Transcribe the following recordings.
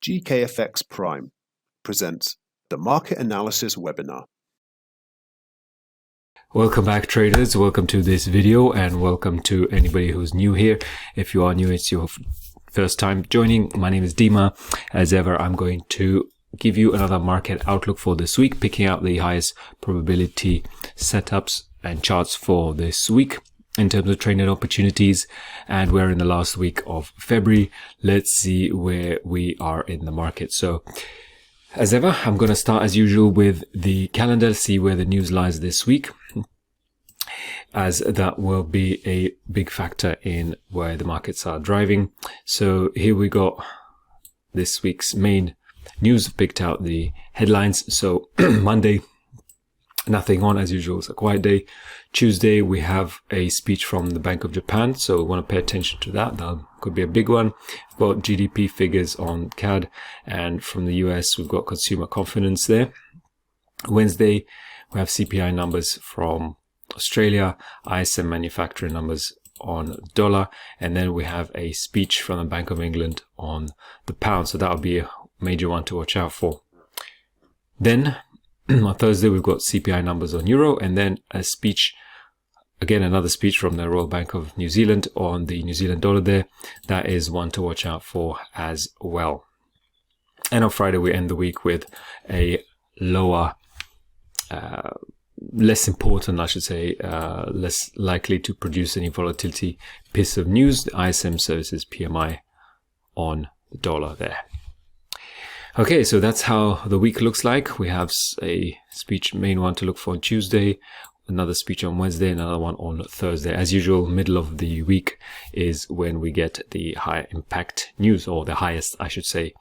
GKFX Prime presents the Market Analysis Webinar. Welcome back, traders. Welcome to this video, and welcome to anybody who's new here. If you are new, it's your first time joining. My name is Dima. As ever, I'm going to give you another market outlook for this week, picking out the highest probability setups and charts for this week in terms of trading opportunities. And we're in the last week of February. Let's see where we are in the market. So as ever, I'm going to start as usual with the calendar, see where the news lies this week, as that will be a big factor in where the markets are driving. So here we got this week's main news, picked out the headlines. So Monday, nothing on as usual, it's a quiet day. Tuesday, we have a speech from the Bank of Japan, so we want to pay attention to that. That could be a big one. We've got GDP figures on CAD, and from the US, we've got consumer confidence there. Wednesday, we have CPI numbers from Australia, ISM manufacturing numbers on dollar, and then we have a speech from the Bank of England on the pound, so that will be a major one to watch out for. Then on Thursday, we've got CPI numbers on euro, and then a speech, again, another speech from the Royal Bank of New Zealand on the New Zealand dollar there. That is one to watch out for as well. And on Friday, we end the week with a lower, less important, I should say, less likely to produce any volatility piece of news, the ISM services PMI on the dollar there. Okay, so that's how the week looks like. We have a speech, main one to look for on Tuesday, another speech on Wednesday, another one on Thursday. As usual, middle of the week is when we get the high impact news, or the highest, I should say,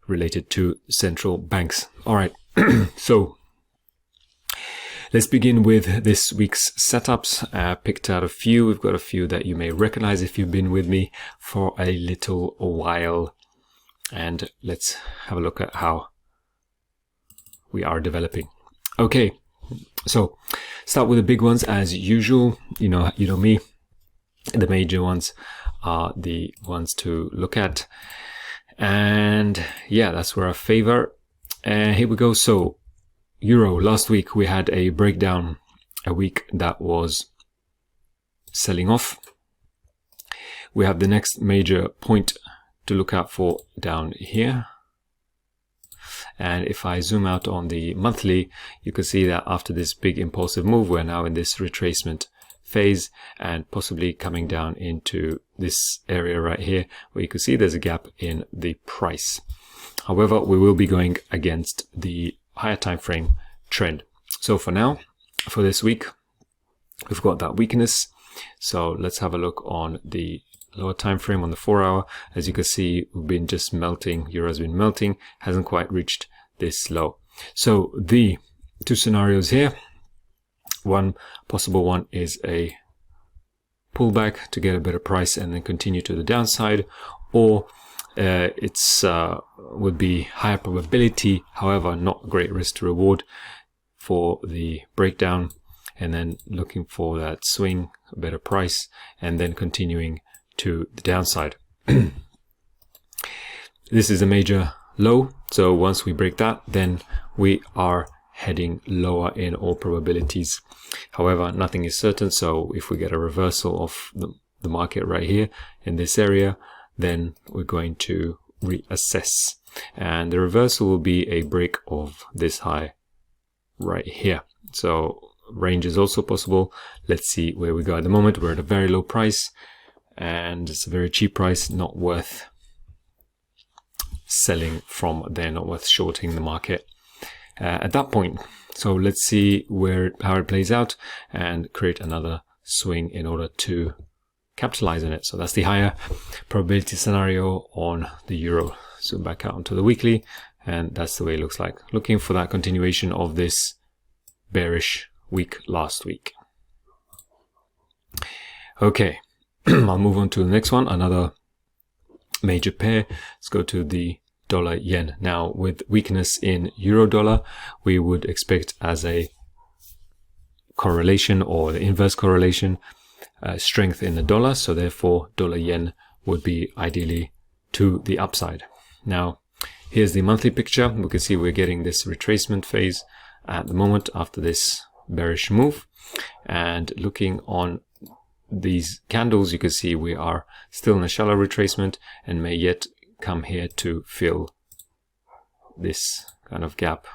related to central banks. All right, so let's begin with this week's setups. Picked out a few. We've got a few that you may recognize if you've been with me for a little while. And let's have a look at how we are developing. Okay, so start with the big ones as usual. You know me. The major ones are the ones to look at, and yeah, that's where I favor. And here we go. So euro, last week we had a breakdown, a week that was selling off. We have the next major point to look out for down here. And if I zoom out on the monthly, you can see that after this big impulsive move, we're now in this retracement phase and possibly coming down into this area right here, where you can see there's a gap in the price. However, we will be going against the higher time frame trend. So for now, for this week, we've got that weakness. So let's have a look on the lower time frame on the 4 hour. As you can see, we've been just melting. Euro has been melting, hasn't quite reached this low. So the two scenarios here, one possible one is a pullback to get a better price and then continue to the downside, or it's would be higher probability, however not great risk to reward for the breakdown, and then looking for that swing, a better price, and then continuing to the downside. This is a major low, so once we break that, then we are heading lower in all probabilities. However, nothing is certain, so if we get a reversal of the market right here in this area, then we're going to reassess, and the reversal will be a break of this high right here. So range is also possible. Let's see where we go. At the moment, we're at a very low price, and it's a very cheap price, not worth selling from there, not worth shorting the market at that point. So let's see how it plays out and create another swing in order to capitalize on it. So that's the higher probability scenario on the euro. Zoom back out onto the weekly, and that's the way it looks like. Looking for that continuation of this bearish week last week. Okay. I'll move on to the next one, another major pair. Let's go to the dollar yen. Now, with weakness in euro dollar, we would expect as a correlation, or the inverse correlation, strength in the dollar. So therefore, dollar yen would be ideally to the upside. Now, Here's the monthly picture. We can see we're getting this retracement phase at the moment after this bearish move. And looking on these candles, you can see we are still in a shallow retracement and may yet come here to fill this kind of gap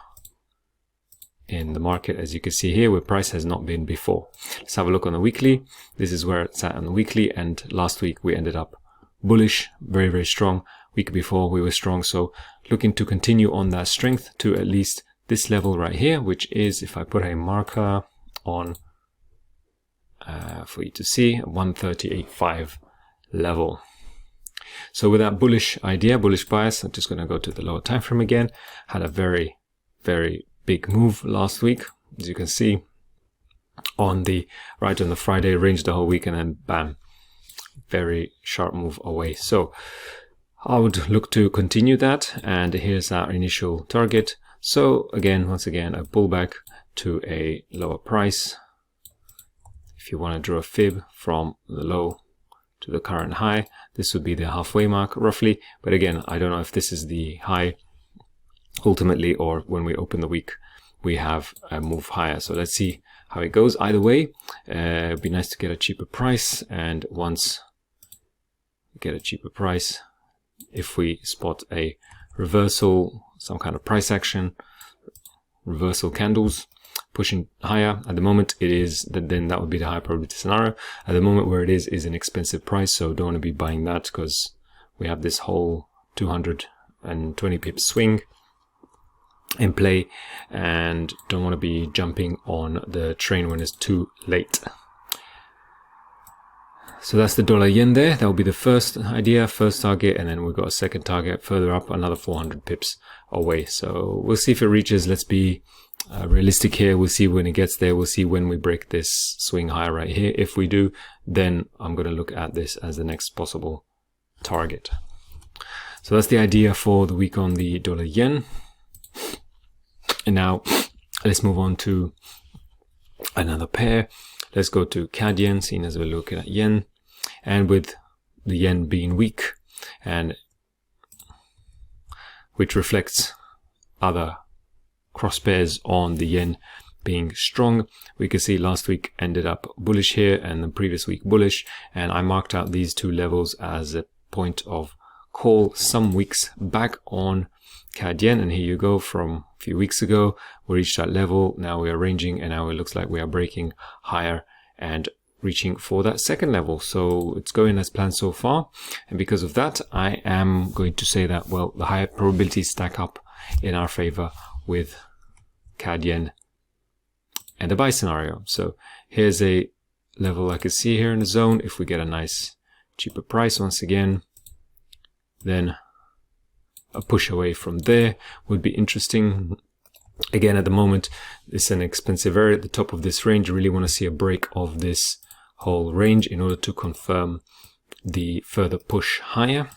in the market, as you can see here, where price has not been before. Let's have a look on the weekly. This is where it's at on the weekly, and last week we ended up bullish, very, very strong. Week before we were strong, so looking to continue on that strength to at least this level right here, which is, if I put a marker on for you to see, 138.5 level. So with that bullish idea, bullish bias, I'm just going to go to the lower time frame again. Had a very, very big move last week, as you can see on the right on the Friday, ranged the whole week, and then bam, very sharp move away. So I would look to continue that, and here's our initial target. So again, once again, a pullback to a lower price. If you want to draw a fib from the low to the current high, this would be the halfway mark roughly. But again, I don't know if this is the high ultimately, or when we open the week, we have a move higher. So let's see how it goes. Either way, it'd be nice to get a cheaper price. And once we get a cheaper price, if we spot a reversal, some kind of price action, reversal candles pushing higher, at the moment it is, then that would be the high probability scenario. At the moment where it is an expensive price, so don't want to be buying that, because we have this whole 220 pips swing in play, and don't want to be jumping on the train when it's too late. So that's the dollar yen there. That will be the first idea, first target, and then we've got a second target further up, another 400 pips away. So we'll see if it reaches. Let's be realistic here. We'll see when it gets there. We'll see when we break this swing higher right here. If we do, then I'm going to look at this as the next possible target. So that's the idea for the week on the dollar yen. And now let's move on to another pair. Let's go to CAD yen, seeing as we're looking at yen, and with the yen being weak, and which reflects other cross pairs on the yen being strong. We can see last week ended up bullish here, and the previous week bullish, and I marked out these two levels as a point of call some weeks back on CAD yen, and here you go. From a few weeks ago we reached that level. Now we are ranging, and now it looks like we are breaking higher and reaching for that second level. So it's going as planned so far, and because of that, I am going to say that, well, the higher probabilities stack up in our favor with CAD yen and the buy scenario. So here's a level I can see here in the zone. If we get a nice cheaper price once again, then a push away from there would be interesting. Again, at the moment, it's an expensive area at the top of this range. You really want to see a break of this whole range in order to confirm the further push higher.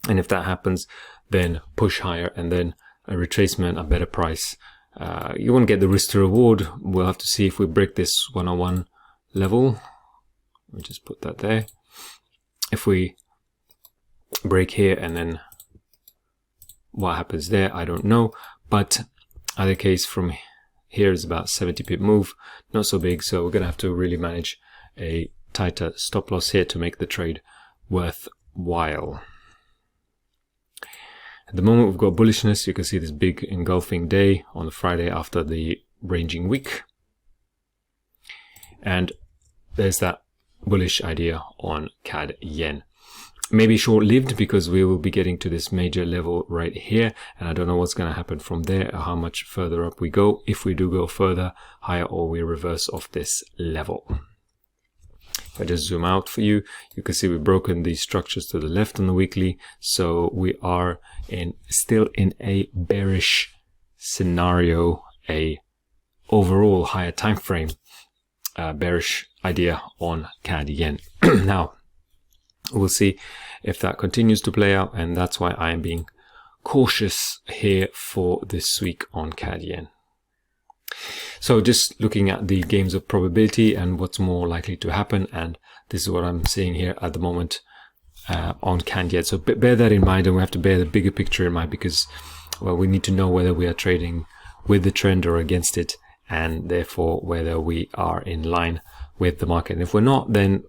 And if that happens, then push higher, and then a retracement, a better price. You won't get the risk to reward. We'll have to see if we break this 101 level. Let me just put that there. If we break here, and then what happens there, I don't know. But either case, from here is about 70 pip move, not so big. So we're going to have to really manage a tighter stop loss here to make the trade worthwhile. At the moment, we've got bullishness. You can see this big engulfing day on the Friday after the ranging week. And there's that bullish idea on CAD yen. Maybe short-lived, because we will be getting to this major level right here, and I don't know what's going to happen from there, or how much further up we go, if we do go further higher, or we reverse off this level. If I just zoom out for you, you can see we've broken these structures to the left on the weekly, so we are still in a bearish scenario, a overall higher time frame bearish idea on CAD yen. Now we'll see if that continues to play out, and that's why I am being cautious here for this week on CAD yen. So just looking at the games of probability and what's more likely to happen, and this is what I'm seeing here at the moment. on canned yet. So bear that in mind, and we have to bear the bigger picture in mind, because, well, we need to know whether we are trading with the trend or against it, and therefore whether we are in line with the market. And if we're not, then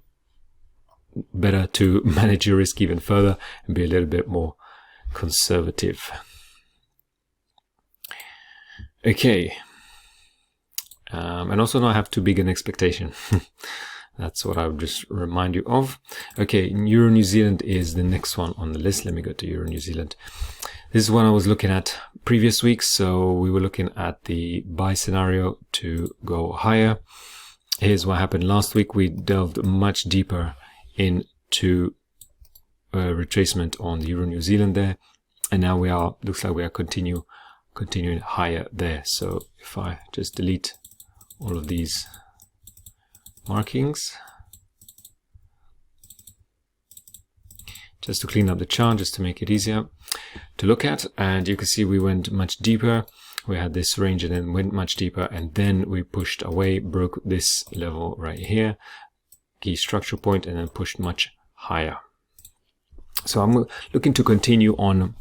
better to manage your risk even further and be a little bit more conservative. Okay. And also not have too big an expectation. That's what I would just remind you of. Okay, Euro New Zealand is the next one on the list. Let me go to Euro New Zealand. This is one I was looking at previous week. So we were looking at the buy scenario to go higher. Here's what happened last week. We delved much deeper into retracement on the Euro New Zealand there, and now we are, looks like we are continuing higher there. So if I just delete all of these markings just to clean up the chart, just to make it easier to look at, and you can see we went much deeper. We had this range and then went much deeper, and then we pushed away, broke this level right here, key structure point, and then pushed much higher. So I'm looking to continue on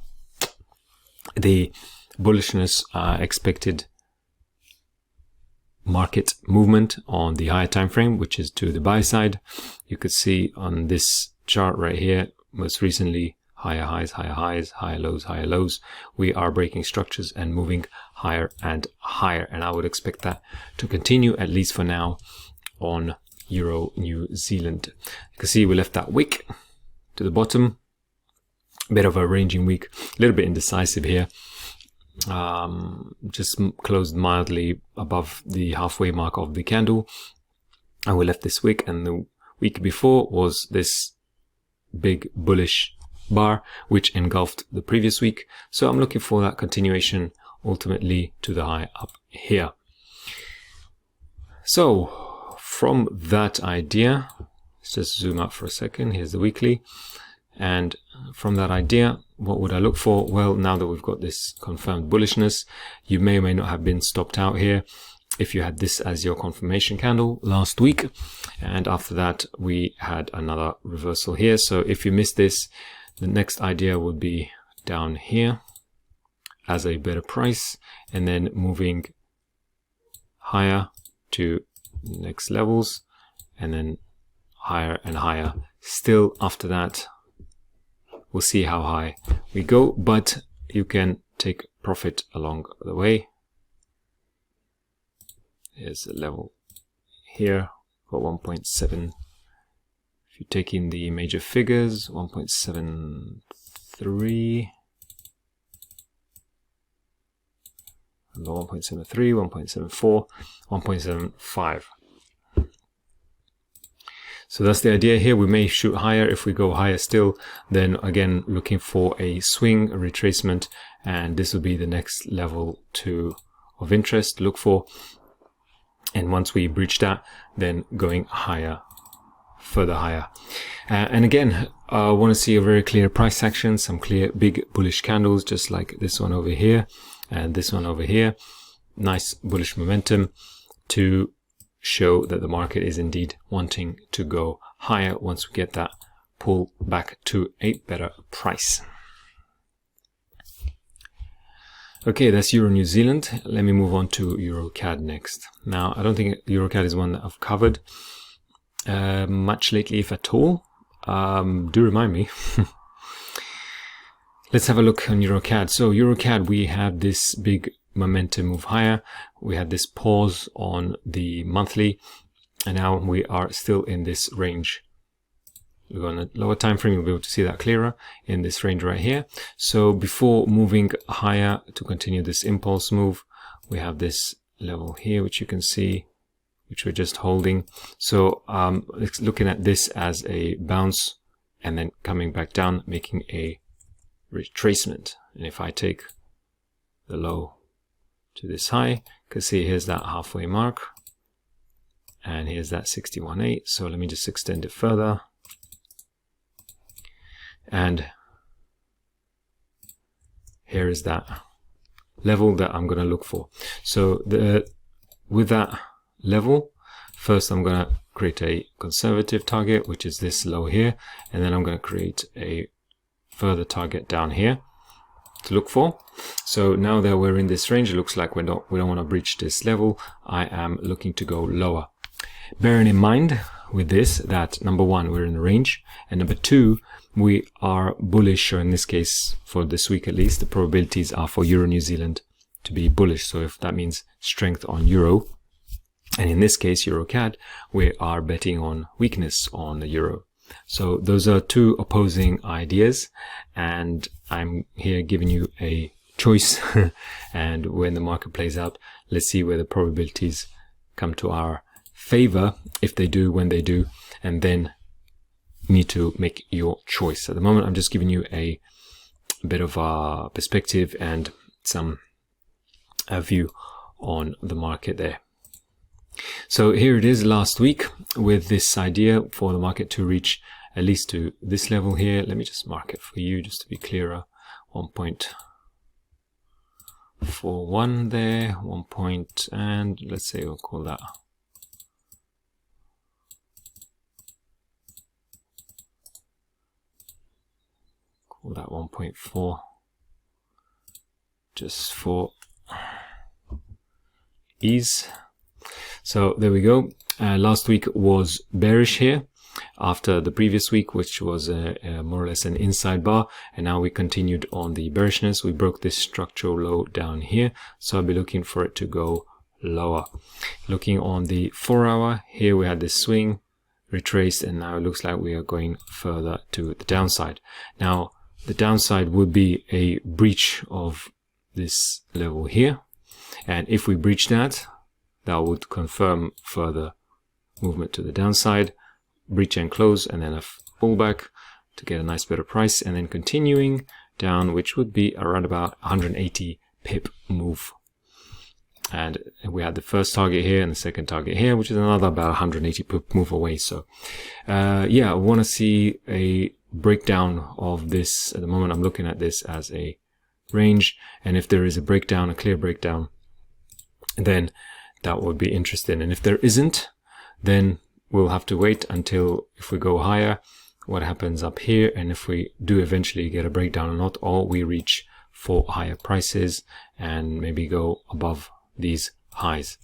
the bullishness expected market movement on the higher time frame, which is to the buy side. You could see on this chart right here, most recently, higher highs, higher lows. We are breaking structures and moving higher and higher, and I would expect that to continue, at least for now, on Euro New Zealand. You can see we left that wick to the bottom, a bit of a ranging week, a little bit indecisive here. Just closed mildly above the halfway mark of the candle, and we left this wick, and the week before was this big bullish bar which engulfed the previous week. So I'm looking for that continuation ultimately to the high up here. So from that idea, let's just zoom out for a second. Here's the weekly, and from that idea, what would I look for? Well, now that we've got this confirmed bullishness, you may or may not have been stopped out here if you had this as your confirmation candle last week, and after that we had another reversal here. So if you missed this, the next idea would be down here as a better price, and then moving higher to next levels, and then higher and higher still after that. We'll see how high we go, but you can take profit along the way. Here's a level here, got 1.7. If you take in the major figures, 1.73, 1.74, 1.75. So that's the idea here. We may shoot higher. If we go higher still, then again looking for a swing, a retracement, and this will be the next level of interest to look for. And once we breach that, then going higher, further higher. And again, I want to see a very clear price action, some clear big bullish candles, just like this one over here and this one over here. Nice bullish momentum to show that the market is indeed wanting to go higher once we get that pull back to a better price. Okay, that's Euro New Zealand. Let me move on to EURCAD next. Now, I don't think EURCAD is one that I've covered much lately, if at all. Do remind me. Let's have a look on EURCAD. So EURCAD, we have this big momentum move higher. We had this pause on the monthly, and now we are still in this range. We're going to lower time frame, you'll be able to see that clearer in this range right here. So before moving higher to continue this impulse move, we have this level here, which you can see, which we're just holding. So looking at this as a bounce and then coming back down, making a retracement. And if I take the low to this high, you can see here's that halfway mark, and here's that 61.8. So let me just extend it further, and here is that level that I'm going to look for. So with that level, first I'm going to create a conservative target, which is this low here, and then I'm going to create a further target down here to look for. So now that we're in this range, it looks like we don't want to breach this level. I am looking to go lower. Bearing in mind with this that number one, we're in the range, and number two, we are bullish, or in this case for this week at least, the probabilities are for Euro New Zealand to be bullish. So if that means strength on Euro, and in this case EURCAD, we are betting on weakness on the Euro. So those are two opposing ideas, and I'm here giving you a choice. And when the market plays out, let's see where the probabilities come to our favor, if they do, when they do, and then need to make your choice. At the moment, I'm just giving you a bit of a perspective and some view on the market there. So here it is last week with this idea for the market to reach at least to this level here. Let me just mark it for you just to be clearer. 1.41 there, 1 point, and let's say we'll call that 1.4, just for ease. So there we go. Last week was bearish here after the previous week, which was more or less an inside bar, and now we continued on the bearishness. We broke this structural low down here, so I'll be looking for it to go lower. Looking on the 4 hour, here we had this swing, retraced, and now it looks like we are going further to the downside. Now the downside would be a breach of this level here, and if we breach that, that would confirm further movement to the downside, breach and close, and then a pullback to get a nice better price, and then continuing down, which would be around about 180 pip move. And we had the first target here and the second target here, which is another about 180 pip move away. So yeah, I want to see a breakdown of this. At the moment, I'm looking at this as a range, and if there is a breakdown, a clear breakdown, then that would be interesting. And if there isn't, then we'll have to wait until, if we go higher, what happens up here, and if we do eventually get a breakdown or not, or we reach for higher prices and maybe go above these highs.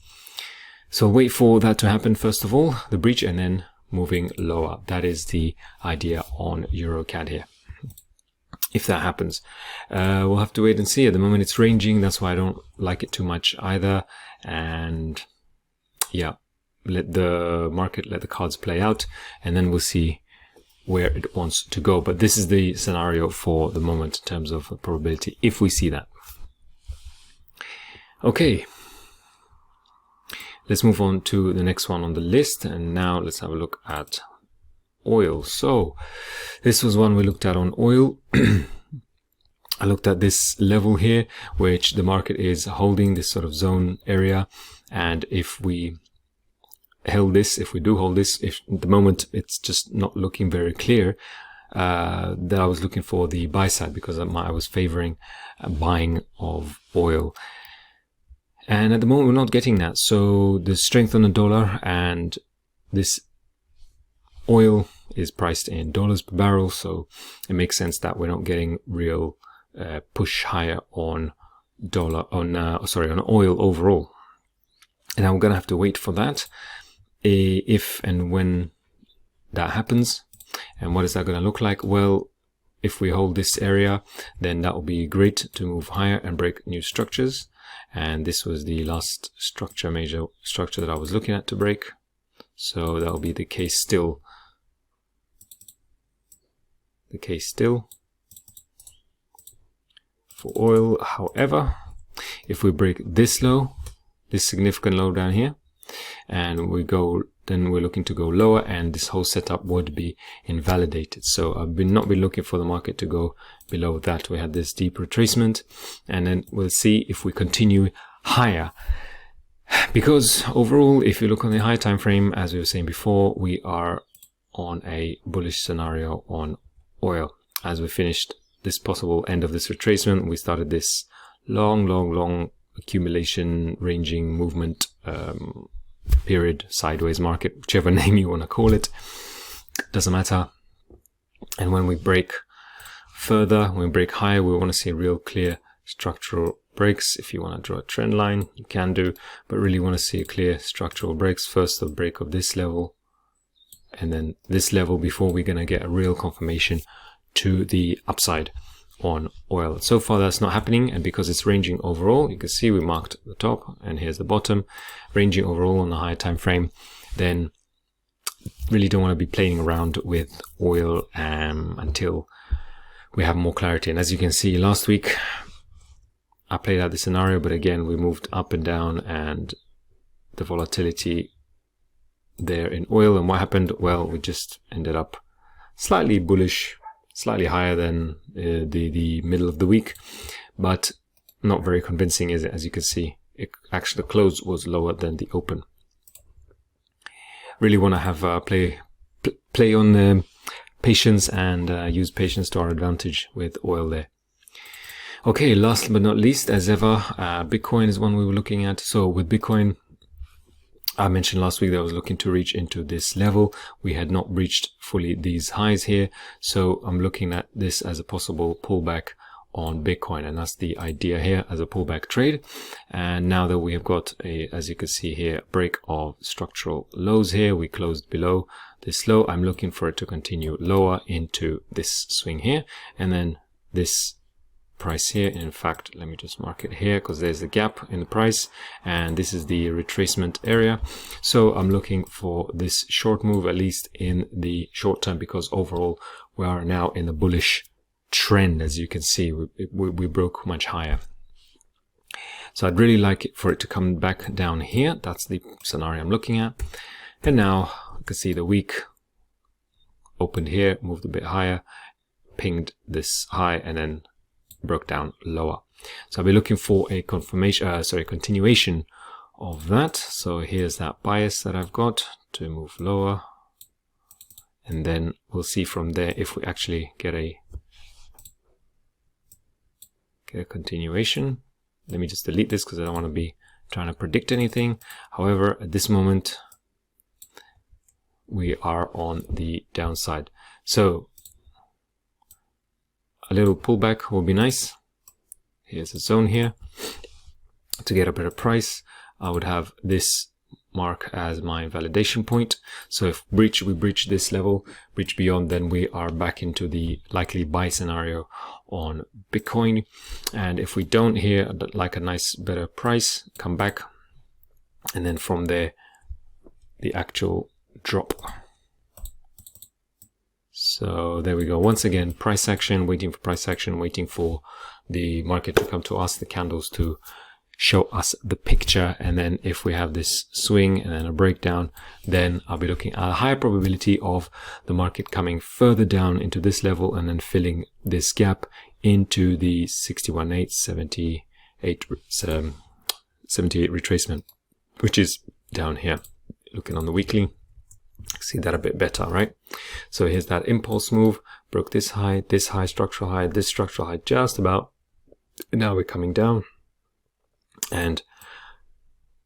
So wait for that to happen first of all, the breach, and then moving lower. That is the idea on EURCAD here. If that happens, we'll have to wait and see. At the moment it's ranging, that's why I don't like it too much either. And yeah, let the market, let the cards play out, and then we'll see where it wants to go. But this is the scenario for the moment in terms of probability, if we see that. Okay, let's move on to the next one on the list, and now let's have a look at oil. So this was one we looked at on oil. I looked at this level here, which the market is holding, this sort of zone area, and if we held this, if we do hold this, if at the moment it's just not looking very clear, that I was looking for the buy side, because I was favoring buying of oil. And at the moment we're not getting that. So the strength on the dollar, and this oil is priced in dollars per barrel, so it makes sense that we're not getting real push higher on on oil overall. And I'm gonna have to wait for that, if and when that happens. And what is that gonna look like? Well, if we hold this area, then that will be great to move higher and break new structures. And this was the last structure, major structure that I was looking at to break. So that will be the case still. The case still for oil. However, if we break this low, this significant low down here, and we go, then we're looking to go lower, and this whole setup would be invalidated. So I've not been looking for the market to go below that. We had this deep retracement, and then we'll see if we continue higher. Because overall, if you look on the high time frame, as we were saying before, we are on a bullish scenario on oil. As we finished this possible end of this retracement, we started this long accumulation, ranging movement period, sideways market, whichever name you want to call it, doesn't matter. And when we break further, when we break higher, we want to see real clear structural breaks. If you want to draw a trend line, you can do, but really want to see a clear structural breaks. First, the break of this level, and then this level before we're going to get a real confirmation to the upside on oil. So far that's not happening, and because it's ranging overall, you can see we marked the top and here's the bottom, ranging overall on the higher time frame, then really don't want to be playing around with oil until we have more clarity. And as you can see, last week I played out the scenario, but again we moved up and down, and the volatility there in oil, and what happened? Well, we just ended up slightly bullish, slightly higher than the middle of the week, but not very convincing, is it? As you can see, actually the close was lower than the open. Really want to have play on the patience and use patience to our advantage with oil there. Okay, last but not least, as ever, Bitcoin is one we were looking at. So with Bitcoin, I mentioned last week that I was looking to reach into this level. We had not reached fully these highs here, so I'm looking at this as a possible pullback on Bitcoin, and that's the idea here, as a pullback trade. And now that we have got a, as you can see here, break of structural lows here, we closed below this low. I'm looking for it to continue lower into this swing here, and then this price here. In fact, let me just mark it here because there's a gap in the price, and this is the retracement area. So I'm looking for this short move, at least in the short term, because overall we are now in a bullish trend. As you can see, we broke much higher. So I'd really like it for it to come back down here. That's the scenario I'm looking at. And now you can see the week opened here, moved a bit higher, pinged this high, and then broke down lower. So I'll be looking for a continuation of that. So here's that bias that I've got to move lower, and then we'll see from there if we actually get a continuation. Let me just delete this because I don't want to be trying to predict anything. However, at this moment we are on the downside, so a little pullback will be nice. Here's a zone here. To get a better price, I would have this mark as my validation point. So if we breach this level, breach beyond, then we are back into the likely buy scenario on Bitcoin. And if we don't here, like a nice better price, come back, and then from there the actual drop. So there we go. Once again, price action, waiting for price action, waiting for the market to come to us, the candles to show us the picture. And then if we have this swing and then a breakdown, then I'll be looking at a higher probability of the market coming further down into this level and then filling this gap into the 61.8, 78 retracement, which is down here. Looking on the weekly, see that a bit better, right? So here's that impulse move, broke this high, structural high, this structural high, just about. Now we're coming down and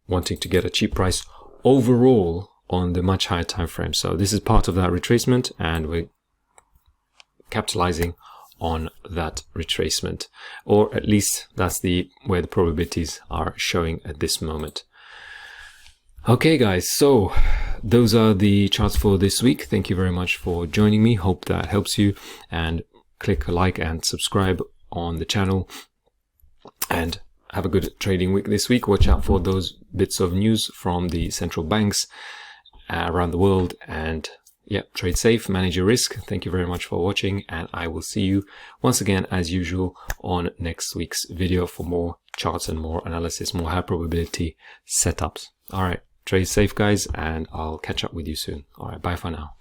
wanting to get a cheap price overall on the much higher time frame. So this is part of that retracement, and we're capitalizing on that retracement, or at least that's where the probabilities are showing at this moment. Okay guys, so those are the charts for this week. Thank you very much for joining me. Hope that helps you, and click a like and subscribe on the channel, and have a good trading week this week. Watch out for those bits of news from the central banks around the world, and yeah, trade safe, manage your risk. Thank you very much for watching, and I will see you once again as usual on next week's video for more charts and more analysis, more high probability setups. All right. Trade safe, guys, and I'll catch up with you soon. All right, bye for now.